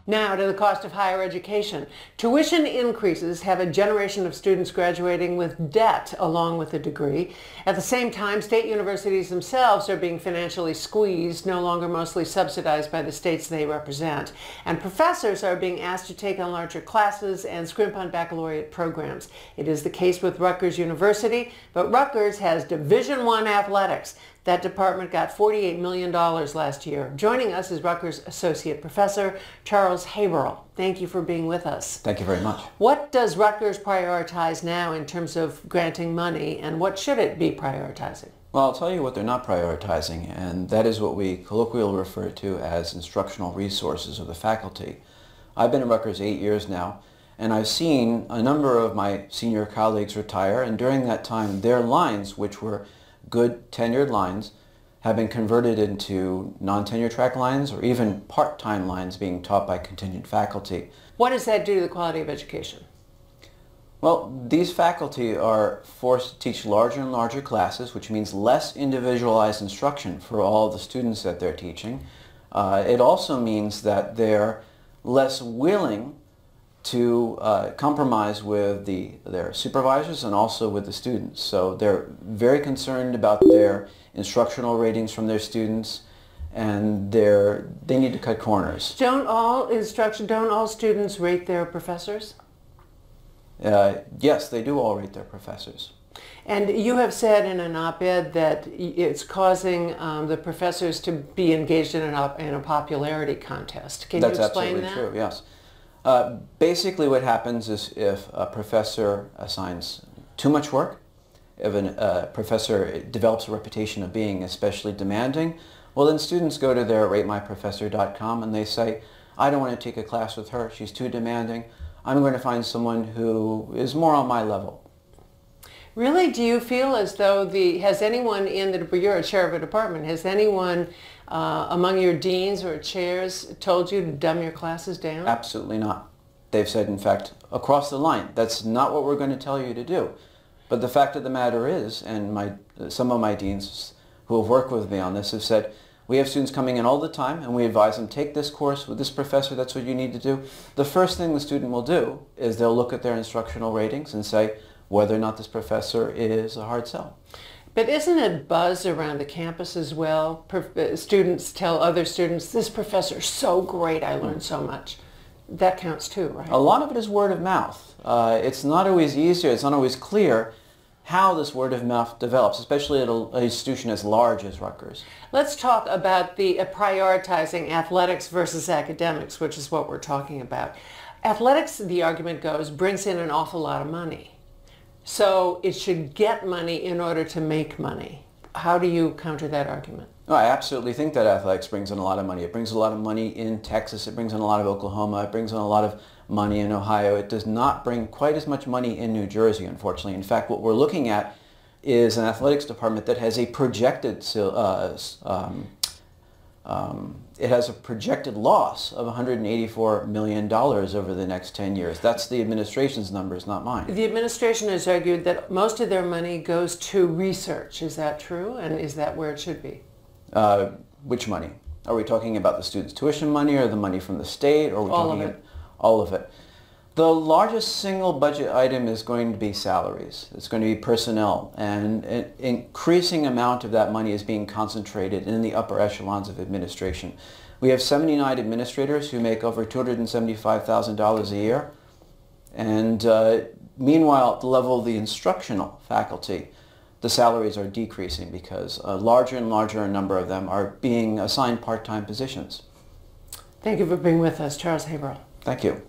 Now to the cost of higher education. Tuition increases have a generation of students graduating with debt along with a degree. At the same time, state universities themselves are being financially squeezed, no longer mostly subsidized by the states they represent. And professors are being asked to take on larger classes and scrimp on baccalaureate programs. It is the case with Rutgers University, but Rutgers has Division I athletics. That department got $48 million last year. Joining us is Rutgers Associate Professor Charles Haberl. Thank you for being with us. Thank you very much. What does Rutgers prioritize now in terms of granting money, and what should it be prioritizing? Well, I'll tell you what they're not prioritizing, and that is what we colloquially refer to as instructional resources of the faculty. I've been at Rutgers 8 years now, and I've seen a number of my senior colleagues retire, and during that time their lines, which were good tenured lines, have been converted into non-tenure track lines or even part-time lines being taught by contingent faculty. What does that do to the quality of education? Well, these faculty are forced to teach larger and larger classes, which means less individualized instruction for all the students that they're teaching. It also means that they're less willing to compromise with their supervisors and also with the students. So they're very concerned about their instructional ratings from their students, and they need to cut corners. Don't all students rate their professors? Yes, they do all rate their professors. And you have said in an op-ed that it's causing the professors to be engaged in a popularity contest. Can you explain that? That's absolutely true, yes. Basically what happens is if a professor assigns too much work, if a professor develops a reputation of being especially demanding, well then students go to their ratemyprofessor.com and they say, I don't want to take a class with her, she's too demanding, I'm going to find someone who is more on my level. Really? Do you feel as though has anyone you're a chair of a department, has anyone among your deans or chairs told you to dumb your classes down? Absolutely not. They've said, in fact, across the line, that's not what we're going to tell you to do. But the fact of the matter is, and some of my deans who have worked with me on this have said, we have students coming in all the time and we advise them, take this course with this professor, that's what you need to do. The first thing the student will do is they'll look at their instructional ratings and say whether or not this professor is a hard sell. But isn't it buzz around the campus as well? Students tell other students, this professor's so great, I learned so much. That counts too, right? A lot of it is word of mouth. It's not always easier, it's not always clear how this word of mouth develops, especially at an institution as large as Rutgers. Let's talk about the prioritizing athletics versus academics, which is what we're talking about. Athletics, the argument goes, brings in an awful lot of money. So it should get money in order to make money. How do you counter that argument? No, I absolutely think that athletics brings in a lot of money. It brings a lot of money in Texas. It brings in a lot of Oklahoma. It brings in a lot of money in Ohio. It does not bring quite as much money in New Jersey, unfortunately. In fact, what we're looking at is an athletics department that has a projected it has a projected loss of $184 million over the next 10 years. That's the administration's numbers, not mine. The administration has argued that most of their money goes to research. Is that true? And is that where it should be? Which money? Are we talking about the students' tuition money or the money from the state? Or are we talking about all of it? The largest single budget item is going to be salaries. It's going to be personnel, and an increasing amount of that money is being concentrated in the upper echelons of administration. We have 79 administrators who make over $275,000 a year, and meanwhile, at the level of the instructional faculty, the salaries are decreasing because a larger and larger number of them are being assigned part-time positions. Thank you for being with us, Charles Haberl. Thank you.